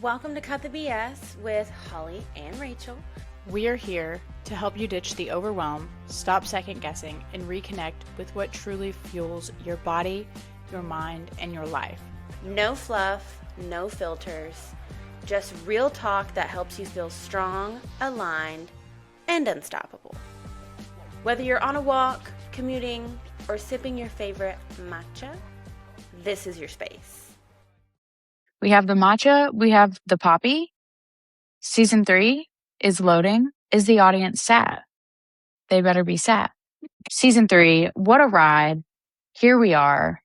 Welcome to Cut the BS with Holly and Rachel. We are here to help you ditch the overwhelm, stop second guessing, and reconnect with what truly fuels your body, your mind, and your life. No fluff, no filters, just real talk that helps you feel strong, aligned, and unstoppable. Whether you're on a walk, commuting, or sipping your favorite matcha, this is your space. We have the matcha, we have the poppy. Season 3 is loading. Is the audience sad? They better be sad. Season 3, what a ride. Here we are.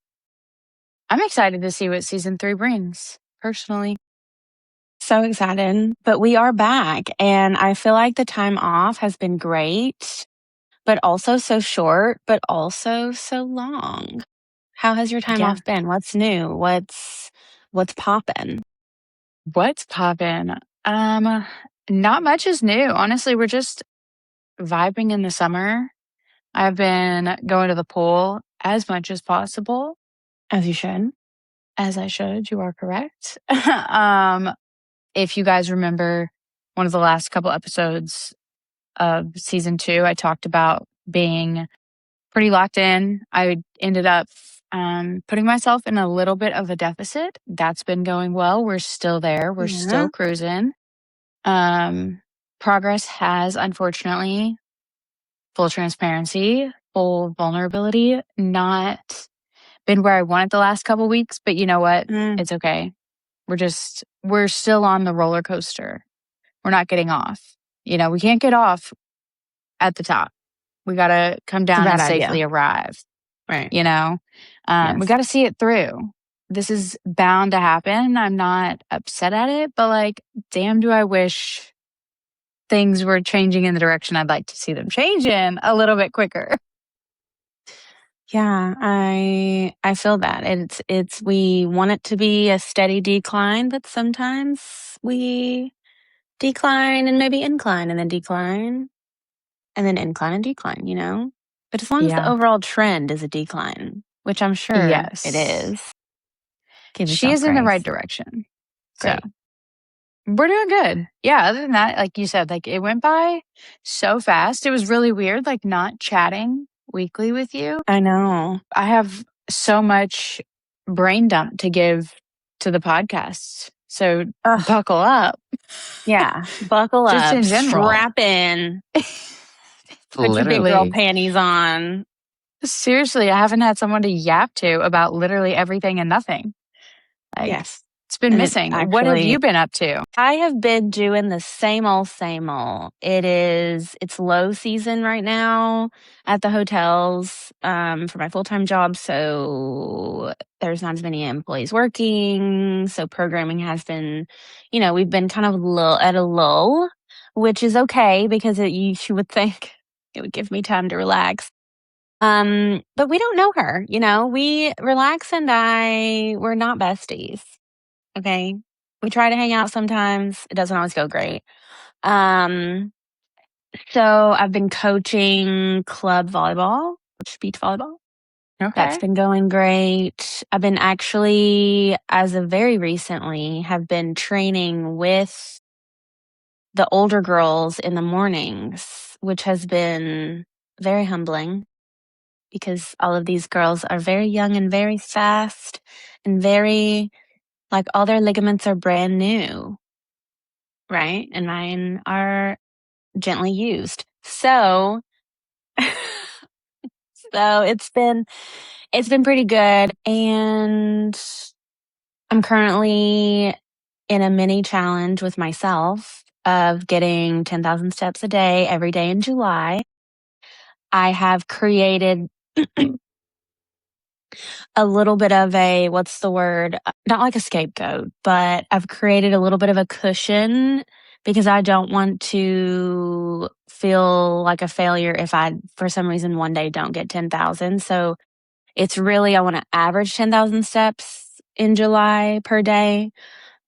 I'm excited to see what season 3 brings, personally. So excited, but we are back, and I feel like the time off has been great, but also so short, but also so long. How has your time off been? What's new? What's poppin'? What's poppin'? Not much is new. Honestly, we're just vibing in the summer. I've been going to the pool as much as possible. As you should. As I should. You are correct. If you guys remember one of the last couple episodes of season 2, I talked about being pretty locked in. I ended up putting myself in a little bit of a deficit. That's been going well. We're still there. We're still cruising. Progress has, unfortunately, full transparency, full vulnerability, not been where I wanted the last couple weeks, but you know what? It's okay. We're still on the roller coaster. We're not getting off. We can't get off at the top. We got to come down and safely arrive. Right. We got to see it through. This is bound to happen. I'm not upset at it, but damn, do I wish things were changing in the direction I'd like to see them change in a little bit quicker. Yeah, I feel that. It's we want it to be a steady decline, but sometimes we decline and maybe incline and then decline and then incline and decline, But as long as the overall trend is a decline, which I'm sure it is. She is in the right direction. Great. So we're doing good. Yeah, other than that, like you said, it went by so fast. It was really weird, not chatting weekly with you. I know. I have so much brain dump to give to the podcast. So buckle up. Yeah, buckle up. Just in general. Strap in. Put your big girl panties on. Seriously, I haven't had someone to yap to about literally everything and nothing. Yes. It's been missing. What have you been up to? I have been doing the same old. It's low season right now at the hotels for my full-time job. So there's not as many employees working. So programming has been, we've been kind of at a lull, which is okay because you would think it would give me time to relax. But we don't know her, we Relax and we're not besties. Okay. We try to hang out sometimes. It doesn't always go great. So I've been coaching club volleyball, beach volleyball. Okay. That's been going great. I've been actually, as of very recently, have been training with the older girls in the mornings, which has been very humbling because all of these girls are very young and very fast and very... all their ligaments are brand new, right? And mine are gently used. So, it's been pretty good. And I'm currently in a mini challenge with myself of getting 10,000 steps a day every day in July. I have created a little bit of a, what's the word? Not like a scapegoat, but I've created a little bit of a cushion because I don't want to feel like a failure if I, for some reason, one day don't get 10,000. So it's really, I want to average 10,000 steps in July per day.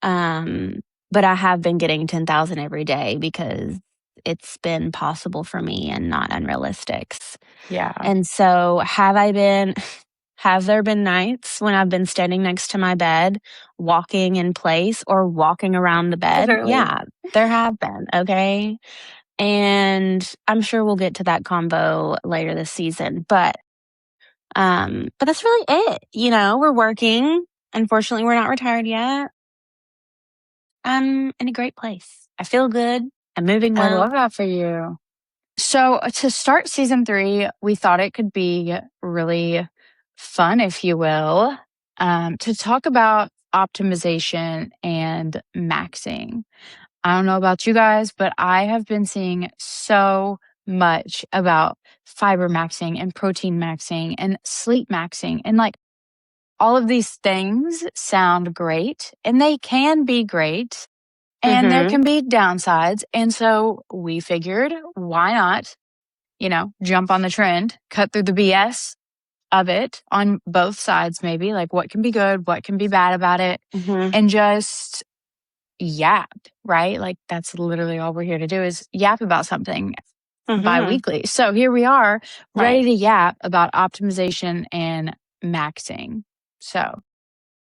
But I have been getting 10,000 every day because it's been possible for me and not unrealistic. Yeah. And so have I been... Have there been nights when I've been standing next to my bed, walking in place or walking around the bed? Literally. Yeah, there have been. Okay. And I'm sure we'll get to that combo later this season. But that's really it. We're working. Unfortunately, we're not retired yet. I'm in a great place. I feel good. I'm moving I well. love that for you. So to start season 3, we thought it could be really fun, if you will, to talk about optimization and maxing. I don't know about you guys, but I have been seeing so much about fiber maxing and protein maxing and sleep maxing. And like all of these things sound great and they can be great and there can be downsides. And so we figured, why not, jump on the trend, cut through the BS of it on both sides, maybe like what can be good, what can be bad about it, and just yap, right? Like that's literally all we're here to do is yap about something bi-weekly. So here we are, ready to yap about optimization and maxing. So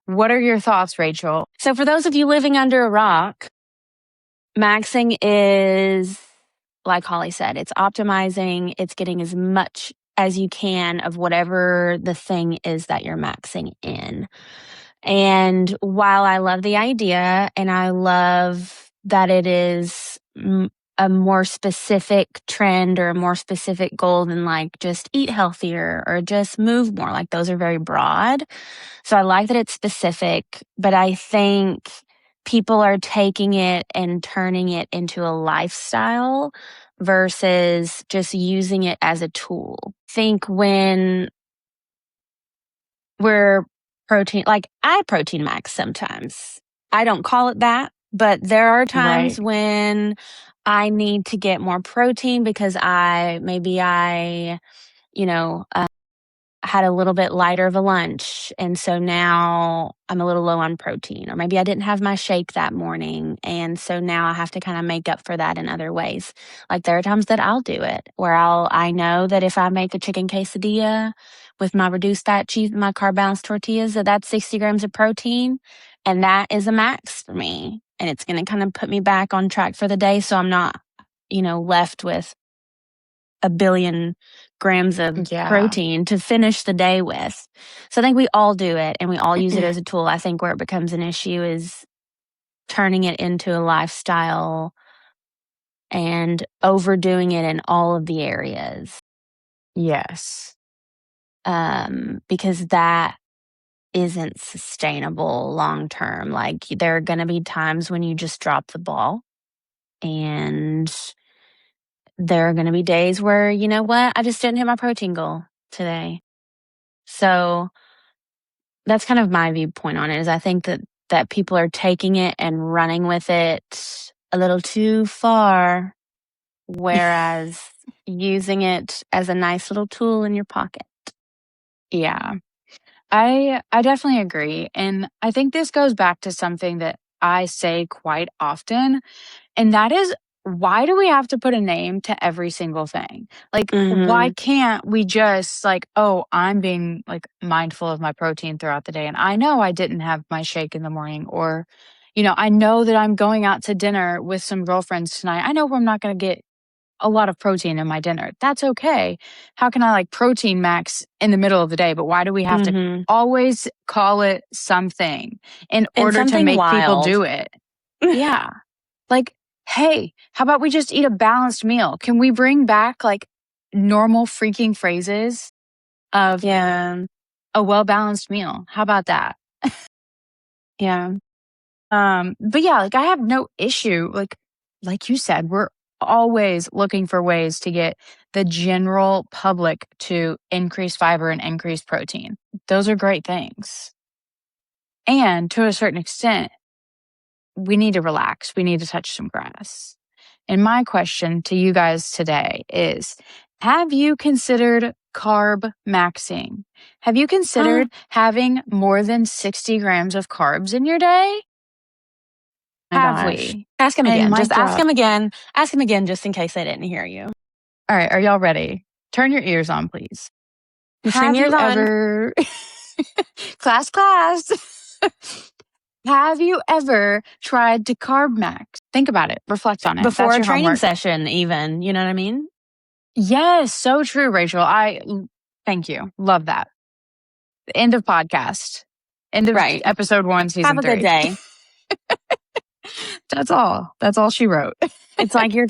what are your thoughts, Rachel? So for those of you living under a rock, maxing is, like Holly said, it's optimizing, it's getting as much as you can of whatever the thing is that you're maxing in. And while I love the idea and I love that it is a more specific trend or a more specific goal than like just eat healthier or just move more, like those are very broad. So I like that it's specific, but I think people are taking it and turning it into a lifestyle versus just using it as a tool. Think when we're protein, like I protein max sometimes. I don't call it that, but there are times when I need to get more protein because I had a little bit lighter of a lunch. And so now I'm a little low on protein, or maybe I didn't have my shake that morning. And so now I have to kind of make up for that in other ways. Like there are times that I'll do it where I know that if I make a chicken quesadilla with my reduced fat cheese, my carb balanced tortillas, that's 60 grams of protein. And that is a max for me. And it's going to kind of put me back on track for the day. So I'm not, left with a billion grams of protein to finish the day with. So I think we all do it and we all use it as a tool. I think where it becomes an issue is turning it into a lifestyle and overdoing it in all of the areas. Yes. Because that isn't sustainable long term. Like there are going to be times when you just drop the ball, and there are going to be days where, you know what, I just didn't hit my protein goal today. So that's kind of my viewpoint on it, is I think that people are taking it and running with it a little too far, whereas using it as a nice little tool in your pocket. Yeah. I definitely agree. And I think this goes back to something that I say quite often, and that is, why do we have to put a name to every single thing? Like, why can't we just like, oh, I'm being like mindful of my protein throughout the day. And I know I didn't have my shake in the morning, or, I know that I'm going out to dinner with some girlfriends tonight. I know I'm not going to get a lot of protein in my dinner. That's okay. How can I like protein max in the middle of the day? But why do we have to always call it something in order to make people do it? Yeah. Like, hey, how about we just eat a balanced meal? Can we bring back like normal freaking phrases of a well-balanced meal? How about that? Yeah. But yeah, like I have no issue. Like you said, we're always looking for ways to get the general public to increase fiber and increase protein. Those are great things. And to a certain extent, we need to relax. We need to touch some grass. And my question to you guys today is, have you considered carb maxing? Have you considered having more than 60 grams of carbs in your day? Have we? Ask him again. Just drop. ask him again. Ask him again just in case I didn't hear you. All right. Are y'all ready? Turn your ears on, please. The Have same year's you on. ever class have you ever tried to carb max? Think about it. Reflect on it. Before That's a your training homework. session, even. You know what I mean? Yes, so true, Rachel. Thank you. Love that. End of podcast. End of Right. episode 1, season 3. Have a good day. That's all. That's all she wrote. It's like you're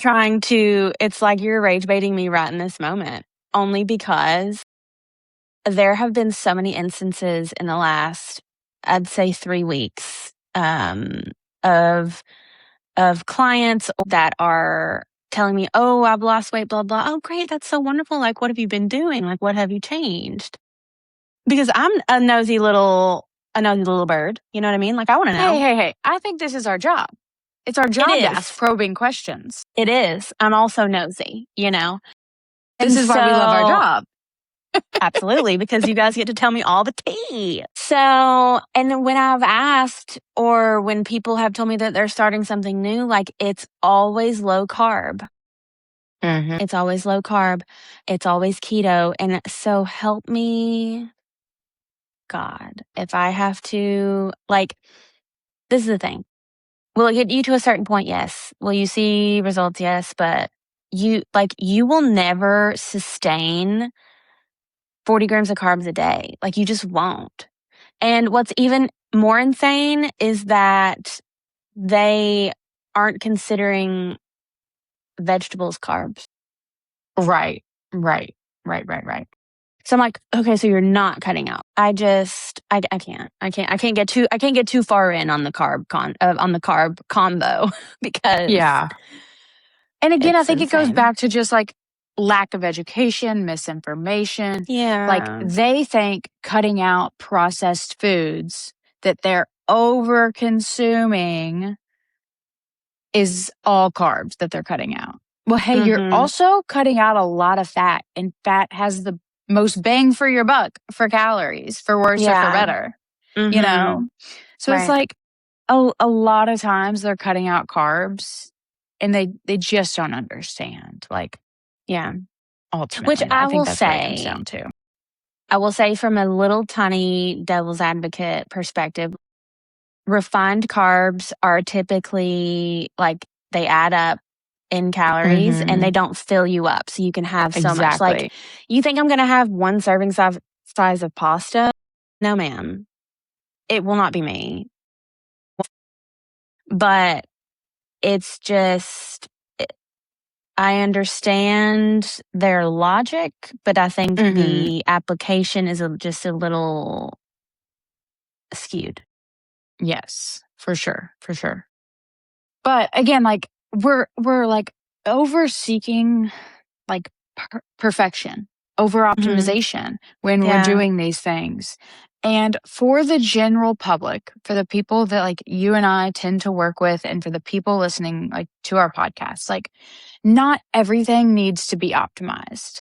rage baiting me right in this moment. Only because there have been so many instances in the last, I'd say 3 weeks, of clients that are telling me, "Oh, I've lost weight, blah, blah." "Oh, great. That's so wonderful. Like, what have you been doing? Like, what have you changed?" Because I'm a nosy little bird. You know what I mean? Like, I want to know. Hey. I think this is our job. It's our job to ask probing questions. It is. I'm also nosy, you know? This is why we love our job. Absolutely, because you guys get to tell me all the tea. So, and then when I've asked or when people have told me that they're starting something new, like it's always low carb. Mm-hmm. It's always low carb. It's always keto. And so help me, God, if I have to, like, this is the thing. Will it get you to a certain point? Yes. Will you see results? Yes. But you will never sustain 40 grams of carbs a day. Like, you just won't. And what's even more insane is that they aren't considering vegetables carbs. Right. So I'm like, okay, so you're not cutting out. I can't get too far in on the carb combo because yeah. And again, I think insane. It goes back to just like lack of education, misinformation. Yeah. Like they think cutting out processed foods that they're over consuming is all carbs that they're cutting out. Well, hey, you're also cutting out a lot of fat, and fat has the most bang for your buck for calories, for worse or for better. You know? So it's like a lot of times they're cutting out carbs and they just don't understand. Like, yeah. Ultimately, which I will think that's what it comes down to. I will say from a little tiny devil's advocate perspective, refined carbs are typically like they add up in calories and they don't fill you up. So you can have so much. Like, you think I'm going to have one serving size of pasta? No, ma'am. It will not be me. But it's just, I understand their logic, but I think the application is just a little skewed. Yes, for sure. But again, like we're like over seeking like perfection, over optimization when we're doing these things. And for the general public, for the people that like you and I tend to work with, and for the people listening like to our podcast, like not everything needs to be optimized.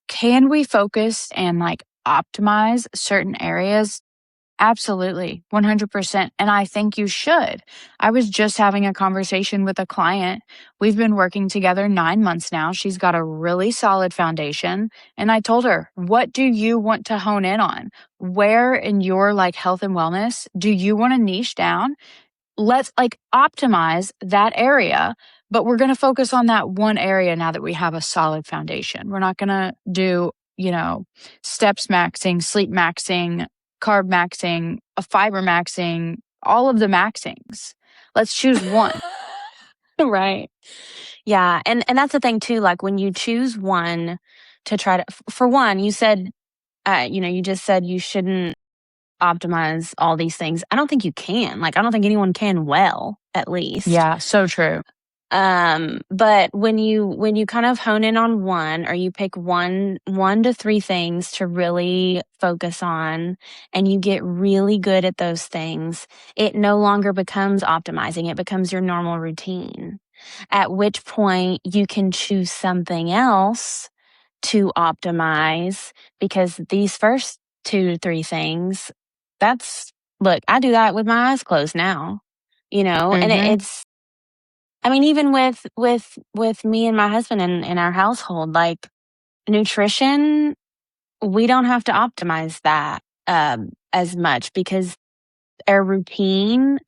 Can we focus and like optimize certain areas? Absolutely, 100%. And I think you should. I was just having a conversation with a client. We've been working together 9 months now. She's got a really solid foundation. And I told her, what do you want to hone in on? Where in your like health and wellness do you want to niche down? Let's like optimize that area, but we're going to focus on that one area now that we have a solid foundation. We're not going to do, steps maxing, sleep maxing, carb maxing, a fiber maxing, all of the maxings. Let's choose one. Right. Yeah. And that's the thing too. Like when you choose one to try to, for one, you said, you just said you shouldn't optimize all these things. I don't think you can. Like, I don't think anyone can well, at least. Yeah, so true. But when you kind of hone in on one, or you pick one to three things to really focus on, and you get really good at those things, it no longer becomes optimizing. It becomes your normal routine. At which point you can choose something else to optimize, because these first 2 to 3 things, look, I do that with my eyes closed now, and it's, I mean, even with me and my husband and our household, like nutrition we don't have to optimize that as much because our routine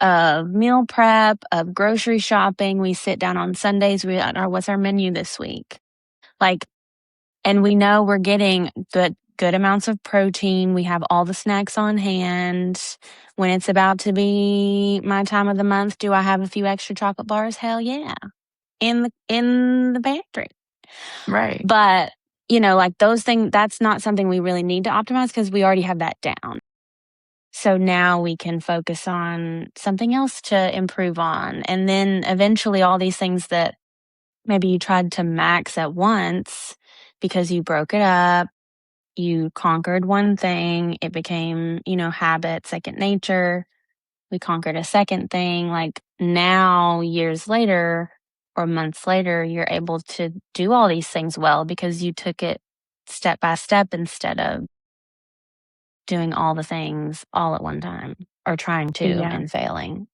of meal prep, of grocery shopping, we sit down on Sundays, what's our menu this week? Like, and we know we're getting good amounts of protein. We have all the snacks on hand. When it's about to be my time of the month, do I have a few extra chocolate bars? Hell yeah. In the pantry. Right. But, like those things, that's not something we really need to optimize because we already have that down. So now we can focus on something else to improve on. And then eventually all these things that maybe you tried to max at once because you broke it up, you conquered one thing, it became, habit, second nature. We conquered a second thing. Like now, years later or months later, you're able to do all these things well because you took it step by step instead of doing all the things all at one time or trying to and failing.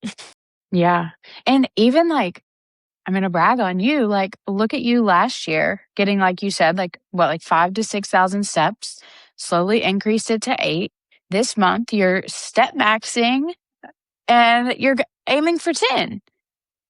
Yeah. And even like, I'm going to brag on you. Like, look at you last year getting, like you said, like 5,000 to 6,000 steps, slowly increased it to 8. This month, you're step maxing and you're aiming for 10.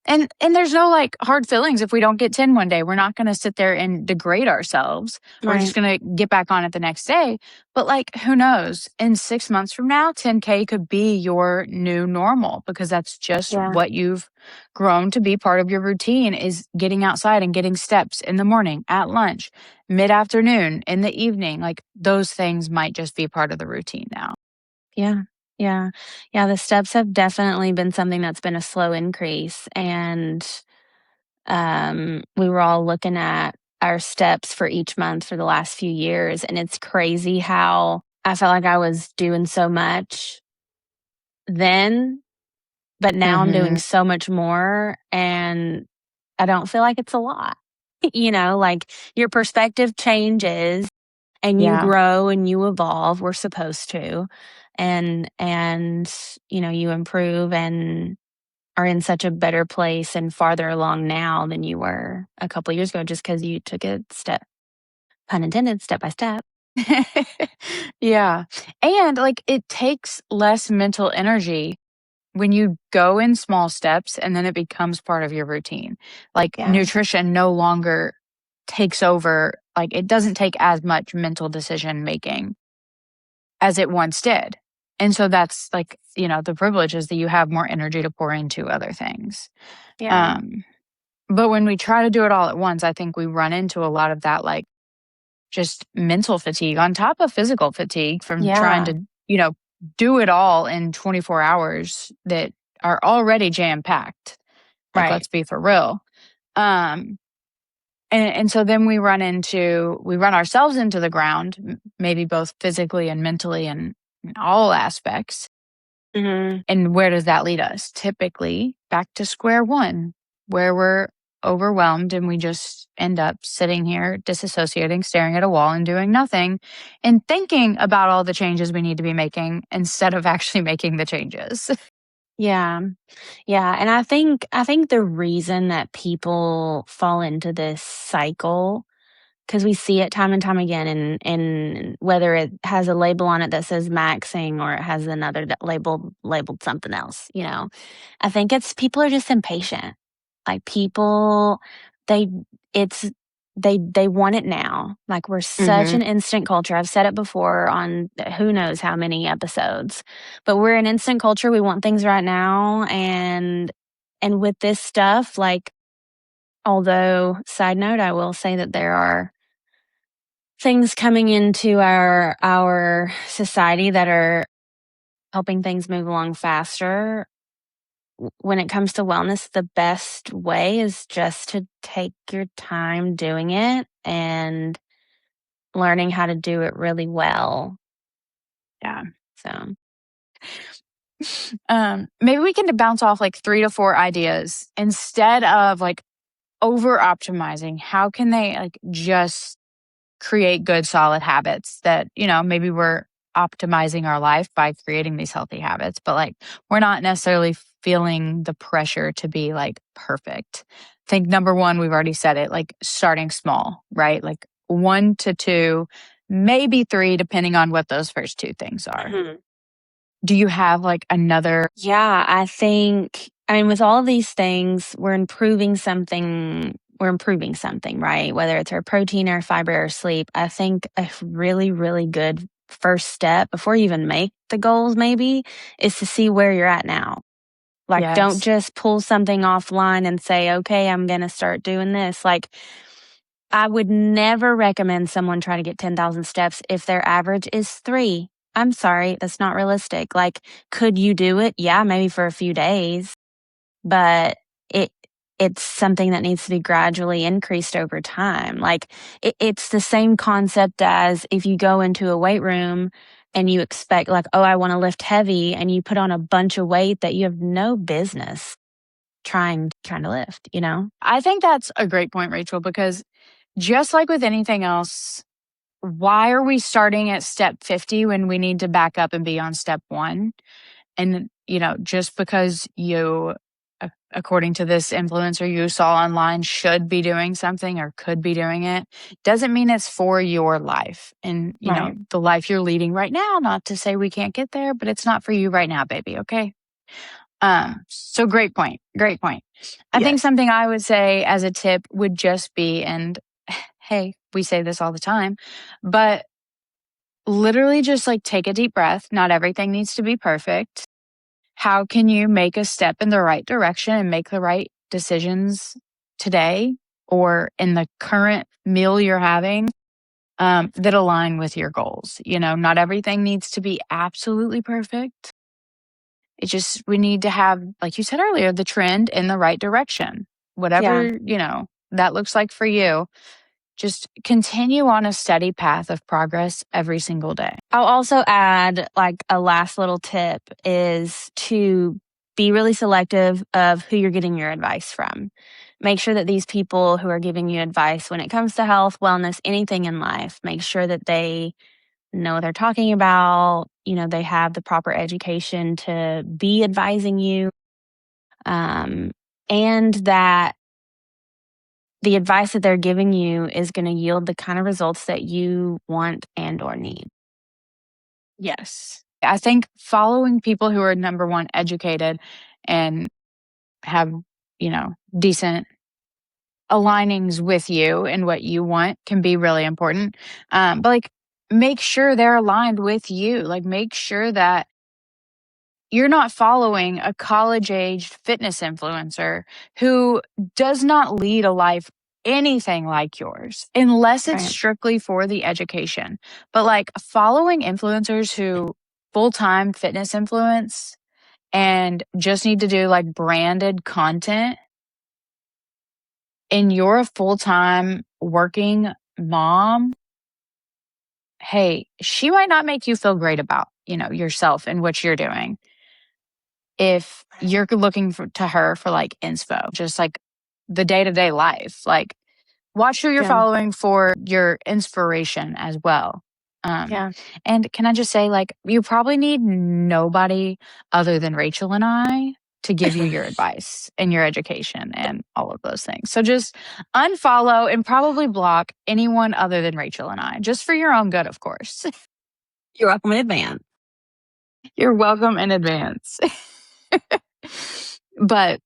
And there's no like hard feelings if we don't get 10 one day. We're not going to sit there and degrade ourselves. We're just going to get back on it the next day. But like, who knows? In 6 months from now, 10K could be your new normal because that's just what you've grown to be part of your routine is getting outside and getting steps in the morning, at lunch, mid-afternoon, in the evening. Like those things might just be part of the routine now. Yeah. Yeah. Yeah. The steps have definitely been something that's been a slow increase. And we were all looking at our steps for each month for the last few years. And it's crazy how I felt like I was doing so much then, but now I'm doing so much more. And I don't feel like it's a lot. Like your perspective changes and you grow and you evolve. We're supposed to. And you improve and are in such a better place and farther along now than you were a couple of years ago just because you took it pun intended, step by step. Yeah. And like it takes less mental energy when you go in small steps and then it becomes part of your routine. Like nutrition no longer takes over, like it doesn't take as much mental decision making as it once did. And so that's like, the privilege is that you have more energy to pour into other things. Yeah. But when we try to do it all at once, I think we run into a lot of that, like just mental fatigue on top of physical fatigue from trying to, do it all in 24 hours that are already jam packed. Like, let's be for real. And so then we run ourselves into the ground, maybe both physically and mentally and in all aspects. Mm-hmm. And where does that lead us? Typically back to square one, where we're overwhelmed and we just end up sitting here disassociating, staring at a wall and doing nothing and thinking about all the changes we need to be making instead of actually making the changes. Yeah. Yeah. And I think the reason that people fall into this cycle, because we see it time and time again, and whether it has a label on it that says maxing or it has another labeled something else, I think it's people are just impatient. Like people, they it's they want it now. Like we're such an instant culture. I've said it before on who knows how many episodes, but we're an instant culture. We want things right now, and with this stuff, like, although side note, I will say that there are things coming into our society that are helping things move along faster. When it comes to wellness, the best way is just to take your time doing it and learning how to do it really well. Yeah. So, maybe we can bounce off like 3 to 4 ideas instead of like over optimizing. How can they like just create good, solid habits that, maybe we're optimizing our life by creating these healthy habits, but like we're not necessarily feeling the pressure to be like perfect. I think number one, we've already said it, like starting small, right? Like 1 to 2 maybe 3, depending on what those first 2 things are. Mhm. Do you have like another? Yeah, I mean, with all of these things, we're improving something, right? Whether it's our protein or fiber or sleep. I think a really, really good first step before you even make the goals, maybe, is to see where you're at now. Like, don't Yes. just pull something offline and say, okay, I'm going to start doing this. Like, I would never recommend someone try to get 10,000 steps if their average is 3. I'm sorry, that's not realistic. Like, could you do it? Yeah, maybe for a few days, but it it's something that needs to be gradually increased over time. Like, it's the same concept as if you go into a weight room and you expect, like, oh, I want to lift heavy, and you put on a bunch of weight that you have no business trying to lift, you know? I think that's a great point, Rachel, because just like with anything else, why are we starting at step 50 when we need to back up and be on step 1? And, just because you, according to this influencer you saw online, should be doing something or could be doing it, doesn't mean it's for your life. And, Right. the life you're leading right now, not to say we can't get there, but it's not for you right now, baby. Okay. So great point. Great point. I think Yes. something I would say as a tip would just be, and hey, we say this all the time, but literally just like take a deep breath. Not everything needs to be perfect. How can you make a step in the right direction and make the right decisions today or in the current meal you're having that align with your goals? Not everything needs to be absolutely perfect. It's just we need to have, like you said earlier, the trend in the right direction. Yeah. Whatever, that looks like for you. Just continue on a steady path of progress every single day. I'll also add, like, a last little tip is to be really selective of who you're getting your advice from. Make sure that these people who are giving you advice when it comes to health, wellness, anything in life, make sure that they know what they're talking about. They have the proper education to be advising you. And that the advice that they're giving you is going to yield the kind of results that you want and or need. Yes. I think following people who are, number one, educated and have, decent alignings with you and what you want can be really important. But like, make sure they're aligned with you. Like, make sure that you're not following a college aged fitness influencer who does not lead a life anything like yours, unless it's Right. strictly for the education. But like following influencers who full time fitness influence and just need to do like branded content, and you're a full time working mom, hey, she might not make you feel great about, yourself and what you're doing. If you're looking to her for like inspo, just like the day to day life, like watch who you're Yeah. following for your inspiration as well. Yeah. And can I just say, like, you probably need nobody other than Rachel and I to give you your advice and your education and all of those things. So just unfollow and probably block anyone other than Rachel and I, just for your own good, of course. You're welcome in advance. You're welcome in advance. But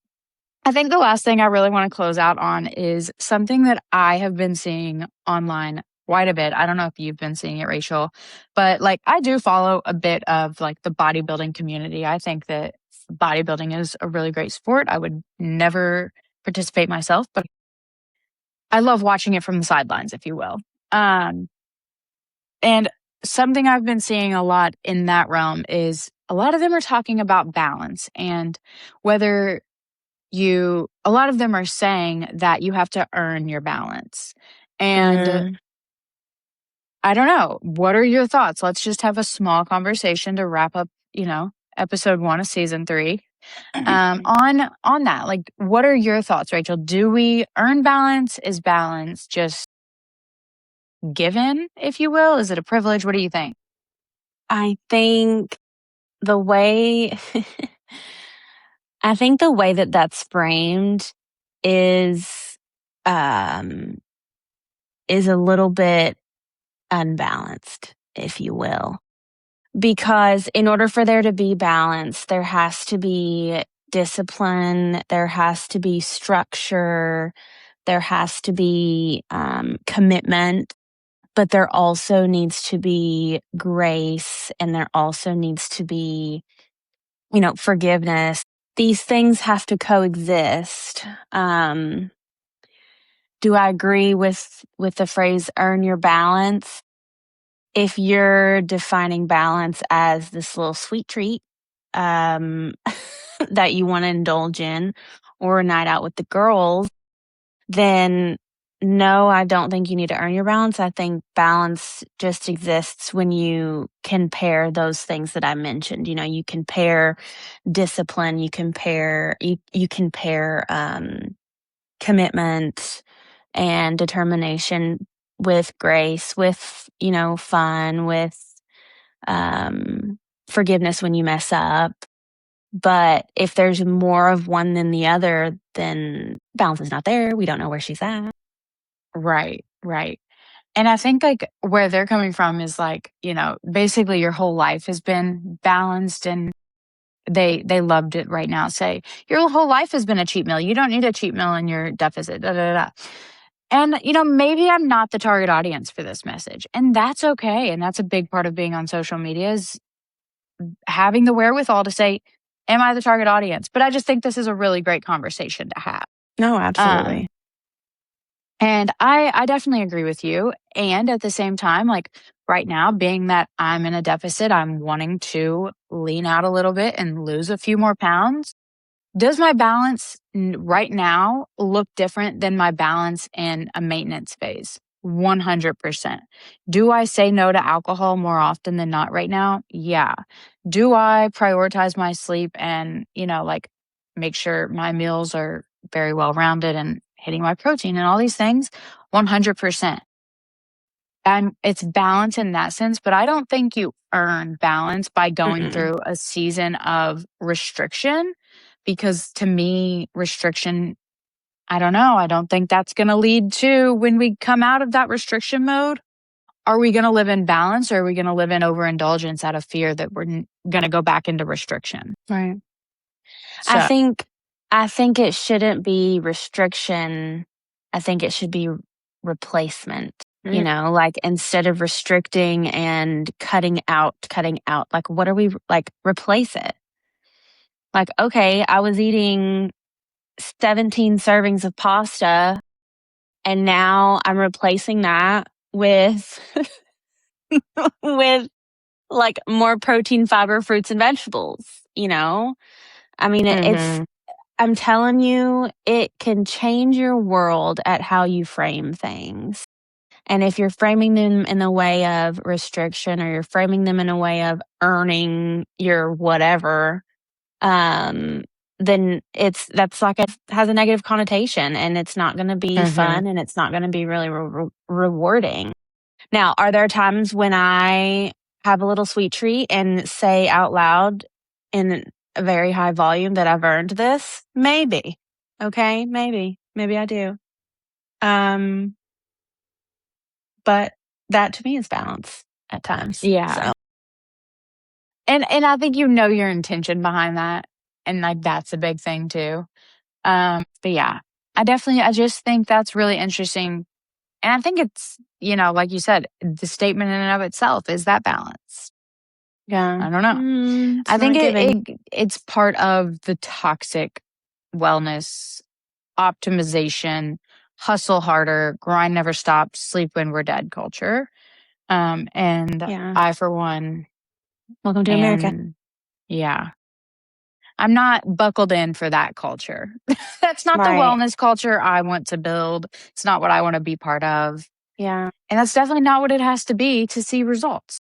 I think the last thing I really want to close out on is something that I have been seeing online quite a bit. I don't know if you've been seeing it, Rachel, but like I do follow a bit of like the bodybuilding community. I think that bodybuilding is a really great sport. I would never participate myself, but I love watching it from the sidelines, if you will. And something I've been seeing a lot in that realm is a lot of them are talking about balance and whether a lot of them are saying that you have to earn your balance. And I don't know, what are your thoughts? Let's just have a small conversation to wrap up, episode 1 of season 3. On that, like, what are your thoughts, Rachel? Do we earn balance? Is balance just given, if you will? Is it a privilege? What do you think? I think the way I think the way that that's framed is um is a little bit unbalanced, if you will. Because in order for there to be balance, there has to be discipline, there has to be structure, there has to be commitment, but there also needs to be grace, and there also needs to be, forgiveness. These things have to coexist. Do I agree with the phrase earn your balance? If you're defining balance as this little sweet treat that you want to indulge in, or a night out with the girls, then no, I don't think you need to earn your balance. I think balance just exists when you can pair those things that I mentioned. You can pair discipline, you can pair commitment and determination with grace, with fun, with forgiveness when you mess up. But if there's more of one than the other, then balance is not there. We don't know where she's at. Right. And I think like where they're coming from is like, basically your whole life has been balanced, and they loved it right now. Say your whole life has been a cheat meal. You don't need a cheat meal in your deficit. Da, da, da. And, maybe I'm not the target audience for this message, and that's okay. And that's a big part of being on social media, is having the wherewithal to say, am I the target audience? But I just think this is a really great conversation to have. No, absolutely. And I definitely agree with you. And at the same time, like right now, being that I'm in a deficit, I'm wanting to lean out a little bit and lose a few more pounds. Does my balance right now look different than my balance in a maintenance phase? 100%. Do I say no to alcohol more often than not right now? Yeah. Do I prioritize my sleep and, make sure my meals are very well rounded and hitting my protein and all these things? 100%. It's balance in that sense, but I don't think you earn balance by going through a season of restriction, because to me, restriction, I don't know. I don't think that's going to lead to, when we come out of that restriction mode, are we going to live in balance, or are we going to live in overindulgence out of fear that we're going to go back into restriction? Right. So, I think it shouldn't be restriction. I think it should be replacement. Like instead of restricting and cutting out, like what are we, like, replace it? Like, okay, I was eating 17 servings of pasta, and now I'm replacing that with with like more protein, fiber, fruits, and vegetables. I mean, I'm telling you, it can change your world at how you frame things. And if you're framing them in a way of restriction, or you're framing them in a way of earning your whatever, then that's like it has a negative connotation, and it's not going to be fun, and it's not going to be really rewarding. Now, are there times when I have a little sweet treat and say out loud in a very high volume that I've earned this? Maybe. Okay, maybe I do. But that to me is balance at times. yeah. So. And I think your intention behind that, and like that's a big thing too. But yeah, I just think that's really interesting. And I think it's, like you said, the statement in and of itself is that balance. Yeah. I don't know. I think it's part of the toxic wellness, optimization, hustle harder, grind never stops, sleep when we're dead culture. And I, for one, welcome to America. Yeah. I'm not buckled in for that culture. That's not the wellness culture I want to build. It's not what I want to be part of. Yeah. And that's definitely not what it has to be to see results.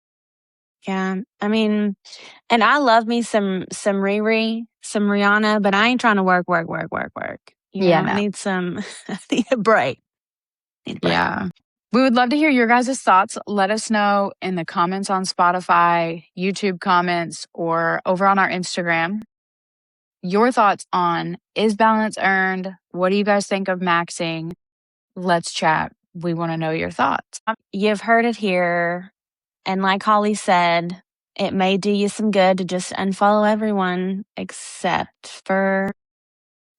Yeah. I mean, and I love me some Riri, some Rihanna, but I ain't trying to work. Yeah, I need I need a break. Yeah. We would love to hear your guys' thoughts. Let us know in the comments on Spotify, YouTube comments, or over on our Instagram. Your thoughts on, is balance earned? What do you guys think of maxing? Let's chat. we want to know your thoughts. You've heard it here. And like Holly said, it may do you some good to just unfollow everyone except for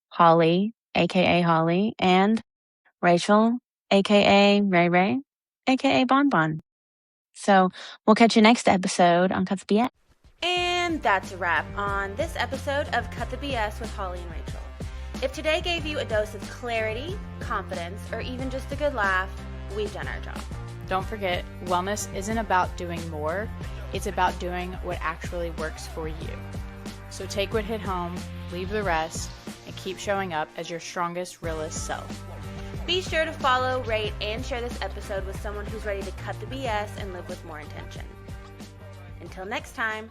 Holly, aka Holly, and Rachel, aka Ray Ray, aka Bon Bon. So we'll catch you next episode on Cut the BS. And that's a wrap on this episode of Cut the BS with Holly and Rachel. If today gave you a dose of clarity, confidence, or even just a good laugh, we've done our job. Don't forget, wellness isn't about doing more, it's about doing what actually works for you. So take what hit home, leave the rest, and keep showing up as your strongest, realest self. Be sure to follow, rate, and share this episode with someone who's ready to cut the BS and live with more intention. Until next time.